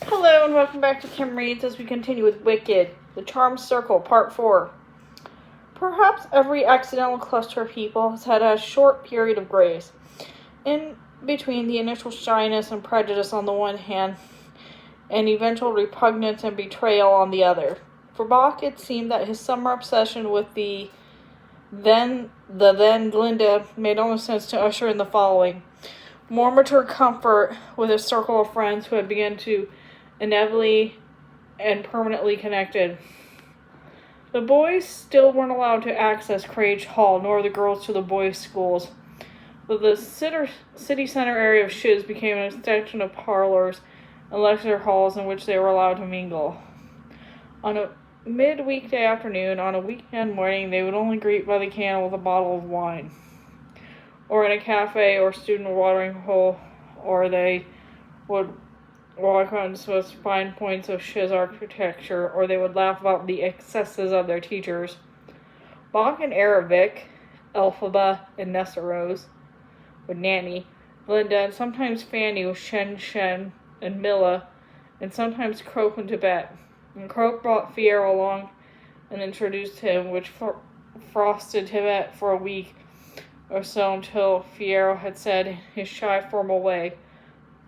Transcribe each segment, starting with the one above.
Hello and welcome back to Kim Reads as we continue with Wicked, The Charmed Circle, Part 4. Perhaps every accidental cluster of people has had a short period of grace, in between the initial shyness and prejudice on the one hand, and eventual repugnance and betrayal on the other. For Bach, it seemed that his summer obsession with the then Glinda made all the sense to usher in the following. More mature comfort with a circle of friends who had begun to inevitably and permanently connected. The boys still weren't allowed to access Crage Hall, nor the girls to the boys' schools. But the city center area of Shiz became an extension of parlors and lecture halls in which they were allowed to mingle. On a mid-weekday afternoon, on a weekend morning, they would only greet by the candle with a bottle of wine, or in a cafe or student watering hole, or they would walk on some fine points of Shiz architecture, or they would laugh about the excesses of their teachers. Bach in Arabic, Elphaba and Nessarose, with Nanny, Glinda, and sometimes Fanny with Shen and Milla, and sometimes Croak in Tibet. And Croak brought Fiero along and introduced him, which frosted Tibet for a week or so until Fiero had said in his shy, formal way,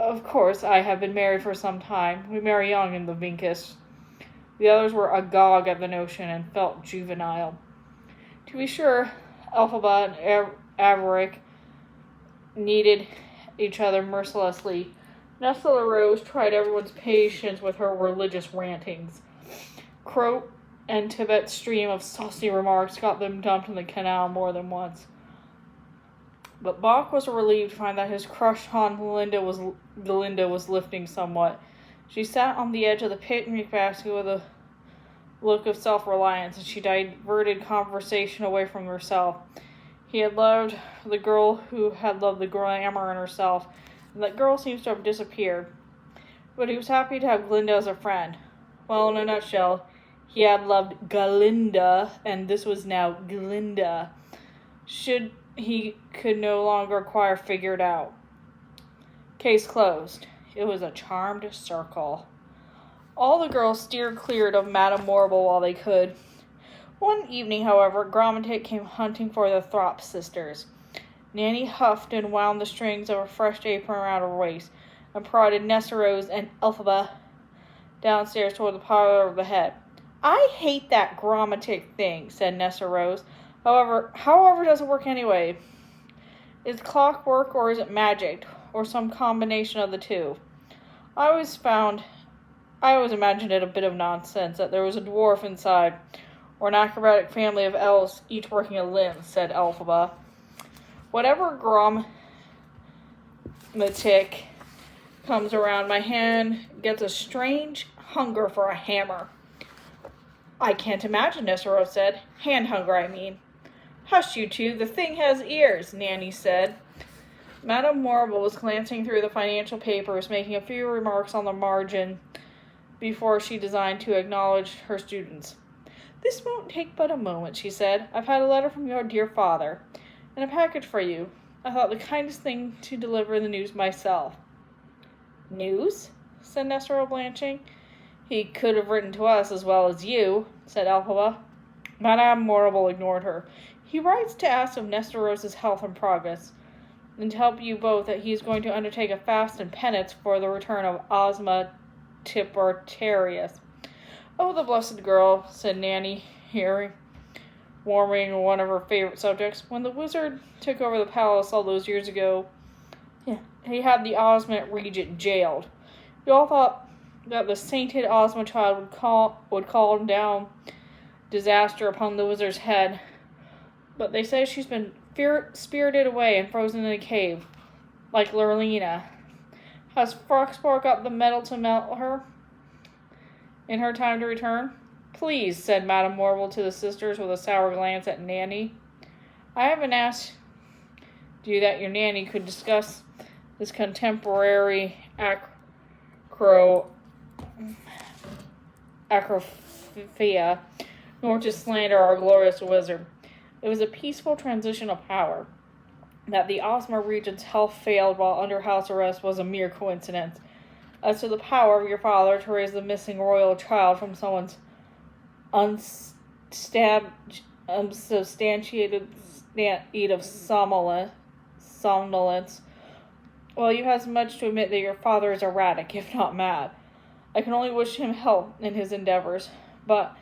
"Of course, I have been married for some time. We marry young in the Vinkis." The others were agog at the notion and felt juvenile. To be sure, Elphaba and Avaric needed each other mercilessly. Nessarose tried everyone's patience with her religious rantings. Croak and Tibet's stream of saucy remarks got them dumped in the canal more than once. But Bach was relieved to find that his crush on Glinda was lifting somewhat. She sat on the edge of the picnic basket with a look of self-reliance, and she diverted conversation away from herself. He had loved the girl who had loved the glamour in herself, and that girl seems to have disappeared. But he was happy to have Glinda as a friend. Well, in a nutshell, he had loved Galinda, and this was now Glinda. He could no longer acquire figured out. Case closed. It was a charmed circle. All the girls steered clear of Madame Morrible while they could. One evening, however, Grommatic came hunting for the Throp sisters. Nanny huffed and wound the strings of a fresh apron around her waist, and prodded Nessarose and Elphaba downstairs toward the parlor of the head. "I hate that Grommatic thing," said Nessarose. However does it work anyway? Is clockwork, or is it magic, or some combination of the two? I always imagined it a bit of nonsense, that there was a dwarf inside, or an acrobatic family of elves, each working a limb, said Elphaba. Whatever Grommatic comes around, my hand gets a strange hunger for a hammer. "I can't imagine," Nessarose said. "Hand hunger, I mean." "Hush, you two, the thing has ears," Nanny said. Madame Morrible was glancing through the financial papers, making a few remarks on the margin before she deigned to acknowledge her students. "This won't take but a moment," she said. "I've had a letter from your dear father, and a package for you. I thought the kindest thing to deliver the news myself." "News?" said Nessarose, blanching. "He could have written to us as well as you," said Elphaba. Madame Morrible ignored her. "He writes to ask of Nessarose's health and progress, and to help you both that he is going to undertake a fast and penance for the return of Ozma Tippertarius." "Oh, the blessed girl," said Nanny, warming one of her favorite subjects. "When the wizard took over the palace all those years ago, he had the Ozma regent jailed. We all thought that the sainted Ozma child would call down disaster upon the wizard's head, but they say she's been spirited away and frozen in a cave, like Lurlina. Has Froxbar got the metal to melt her in her time to return?" "Please," said Madame Morrible to the sisters with a sour glance at Nanny. "I haven't asked you that your Nanny could discuss this contemporary acrophia, nor to slander our glorious wizard. It was a peaceful transition of power. That the Ozma regent's health failed while under house arrest was a mere coincidence. as to the power of your father to raise the missing royal child from someone's unsubstantiated state of somnolence. Well, you have much to admit that your father is erratic, if not mad. I can only wish him health in his endeavors, but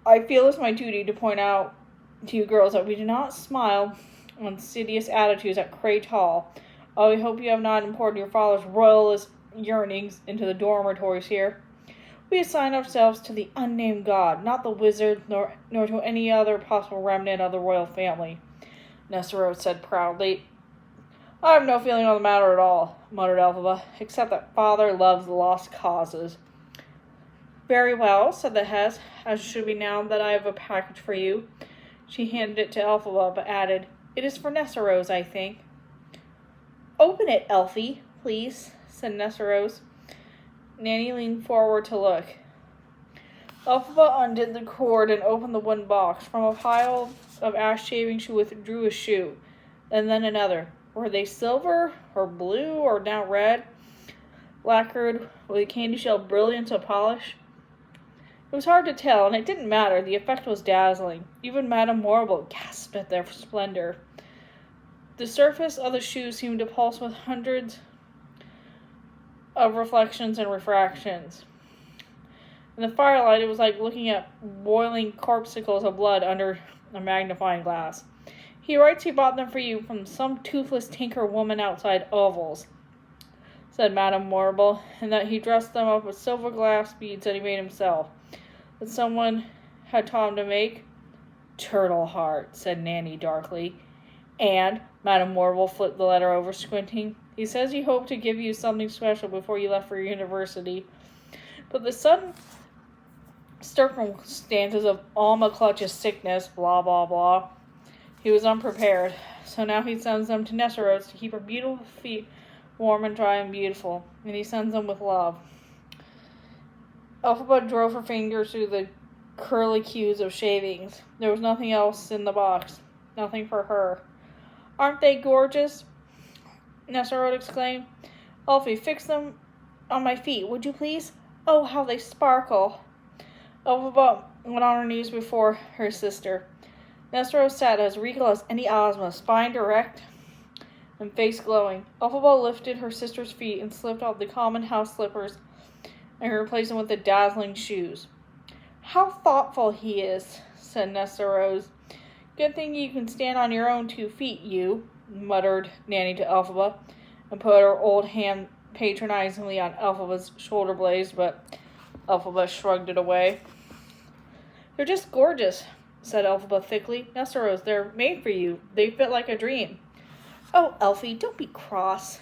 I feel it's my duty to point out to you girls that we do not smile on insidious attitudes at Cray Hall. Oh, I hope you have not imported your father's royalist yearnings into the dormitories here. We assign ourselves to the unnamed god, not the wizard, nor to any other possible remnant of the royal family, Nessarose said proudly. I have no feeling on the matter at all, muttered Elphaba, except that father loves lost causes. Very well, said the Hess, as it should be now that I have a package for you. She handed it to Elphaba, but added, It is for Nessarose, I think. Open it, Elfie, please, said Nessarose. Nanny leaned forward to look. Elphaba undid the cord and opened the wooden box. From a pile of ash shavings she withdrew a shoe, and then another. Were they silver, or blue, or now red, lacquered with a candy shell brilliance of polish? It was hard to tell, and it didn't matter. The effect was dazzling. Even Madame Morrible gasped at their splendor. The surface of the shoe seemed to pulse with hundreds of reflections and refractions. In the firelight, it was like looking at boiling corpuscles of blood under a magnifying glass. He writes he bought them for you from some toothless tinker woman outside Oval's, said Madame Morrible, and that he dressed them up with silver glass beads that he made himself, that someone had taught him to make. Turtle heart, said Nanny darkly. And, Madame Morrible flipped the letter over, squinting, he says he hoped to give you something special before you left for your university. But the sudden circumstances of Alma Clutch's sickness, blah, blah, blah, he was unprepared. So now he sends them to Nessarose to keep her beautiful feet warm and dry and beautiful, and he sends them with love. Elphaba drove her fingers through the curlicues of shavings. There was nothing else in the box. Nothing for her. Aren't they gorgeous? Nessarose exclaimed. Elfie, fix them on my feet, would you please? Oh, how they sparkle. Elphaba went on her knees before her sister. Nessarose sat as regal as any Ozma, spine erect and face glowing. Elphaba lifted her sister's feet and slipped off the common house slippers and replaced them with the dazzling shoes. How thoughtful he is, said Nessarose. Good thing you can stand on your own 2 feet, you, muttered Nanny to Elphaba, and put her old hand patronizingly on Elphaba's shoulder blades, but Elphaba shrugged it away. They're just gorgeous, said Elphaba thickly. Nessarose, they're made for you. They fit like a dream. Oh, Elfie, don't be cross,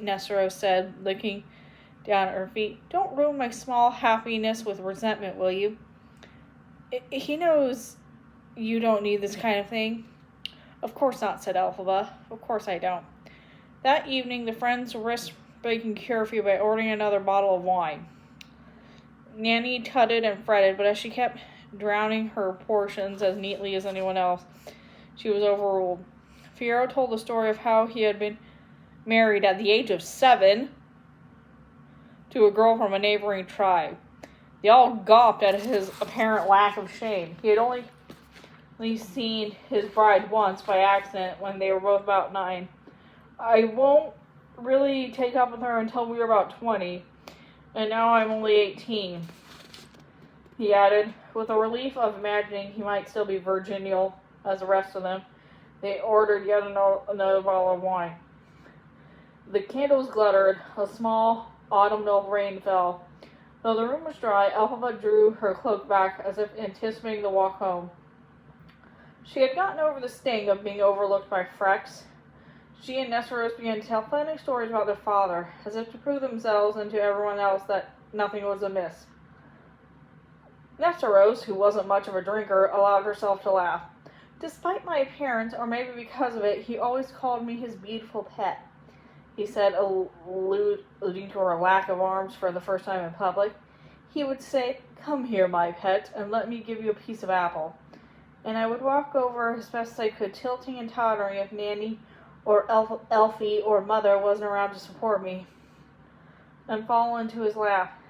Nessarose said, looking down at her feet. Don't ruin my small happiness with resentment, will you? He knows you don't need this kind of thing. Of course not, said Elphaba. Of course I don't. That evening, the friends risked breaking curfew by ordering another bottle of wine. Nanny tutted and fretted, but as she kept drowning her portions as neatly as anyone else, she was overruled. Fiyero told the story of how he had been married at the age of 7 to a girl from a neighboring tribe. They all gawped at his apparent lack of shame. He had only seen his bride once by accident when they were both about 9. I won't really take up with her until we were about 20, and now I'm only 18, he added, with a relief of imagining he might still be virginal as the rest of them. They ordered yet another bottle of wine. The candles gluttered. A small autumnal rain fell. Though the room was dry, Elphaba drew her cloak back as if anticipating the walk home. She had gotten over the sting of being overlooked by Frex. She and Nessarose began to tell funny stories about their father, as if to prove themselves and to everyone else that nothing was amiss. Nessarose, who wasn't much of a drinker, allowed herself to laugh. Despite my appearance, or maybe because of it, he always called me his beautiful pet, he said, alluding to her lack of arms for the first time in public. He would say, "Come here, my pet, and let me give you a piece of apple." And I would walk over as best I could, tilting and tottering if Nanny or Elfie or Mother wasn't around to support me. and fall into his lap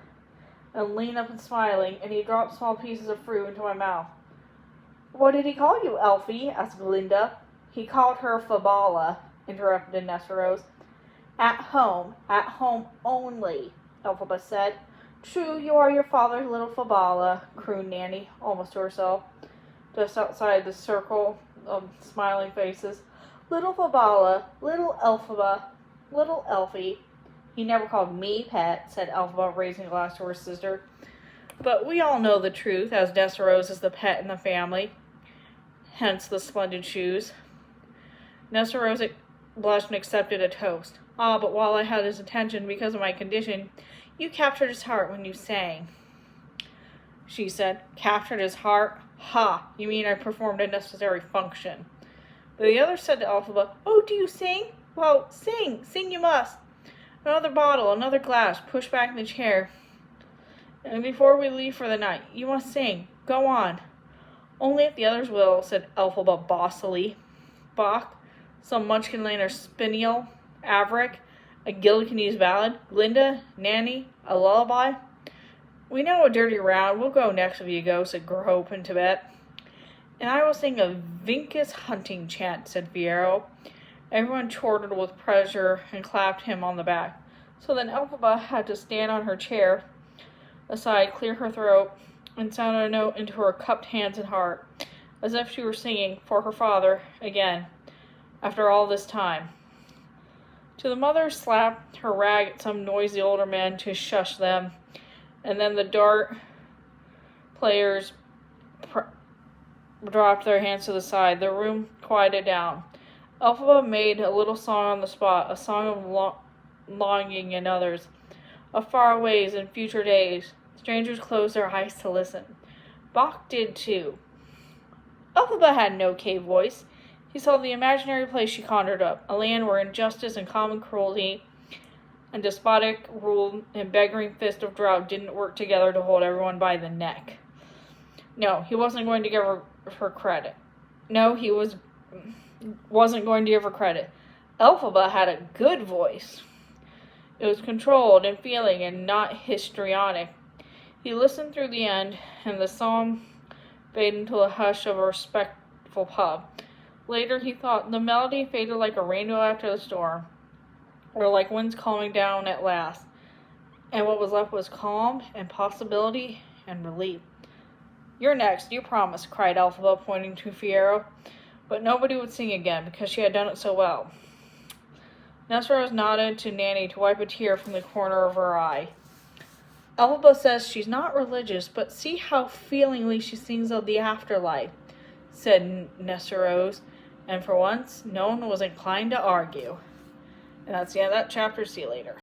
and lean up and smiling, and he dropped small pieces of fruit into my mouth. What did he call you, Elfie? Asked Glinda. He called her Fabala, interrupted Nessarose. At home only, Elphaba said. True, you are your father's little Fabala, crooned Nanny, almost to herself, just outside the circle of smiling faces. Little Fabala, little Elphaba, little Elfie. He never called me pet, said Elphaba, raising a glass to her sister. But we all know the truth, as Nessarose is the pet in the family, hence the splendid shoes. Nessarose blushed and accepted a toast. Ah, but while I had his attention because of my condition, you captured his heart when you sang, she said. Captured his heart? Ha! You mean I performed a necessary function. But the other said to Elphaba, Oh, do you sing? Well, sing you must. Another bottle, another glass, push back the chair. And before we leave for the night, you must sing. Go on. Only if the others will, said Elphaba bossily. Bach, some Munchkinland or Spinel, Averick, a Gillikinese ballad, Glinda, Nanny, a lullaby. We know a dirty round. We'll go next if you go, said Grope in Tibet. And I will sing a Vinkus hunting chant, said Fiero. Everyone chortled with pleasure and clapped him on the back. So then Elphaba had to stand on her chair aside, clear her throat, and sound a note into her cupped hands and heart, as if she were singing for her father again, after all this time. To the mother slapped her rag at some noisy older men to shush them, and then the dart players dropped their hands to the side. The room quieted down. Elphaba made a little song on the spot, a song of longing in others, of far ways and future days. Strangers closed their eyes to listen. Bach did too. Elphaba had no cave voice. He saw the imaginary place she conjured up, a land where injustice and common cruelty and despotic rule and begging fist of drought didn't work together to hold everyone by the neck. No, he wasn't going to give her credit. No, he wasn't going to give her credit. Elphaba had a good voice. It was controlled and feeling and not histrionic. He listened through the end, and the song faded into the hush of a respectful pub. Later, he thought the melody faded like a rainbow after the storm, or like winds calming down at last, and what was left was calm and possibility and relief. You're next, you promised, cried Elphaba, pointing to Fiero, but nobody would sing again because she had done it so well. Nessarose nodded to Nanny to wipe a tear from the corner of her eye. Elphaba says she's not religious, but see how feelingly she sings of the afterlife, said Nessarose, and for once, no one was inclined to argue. And that's the end of that chapter. See you later.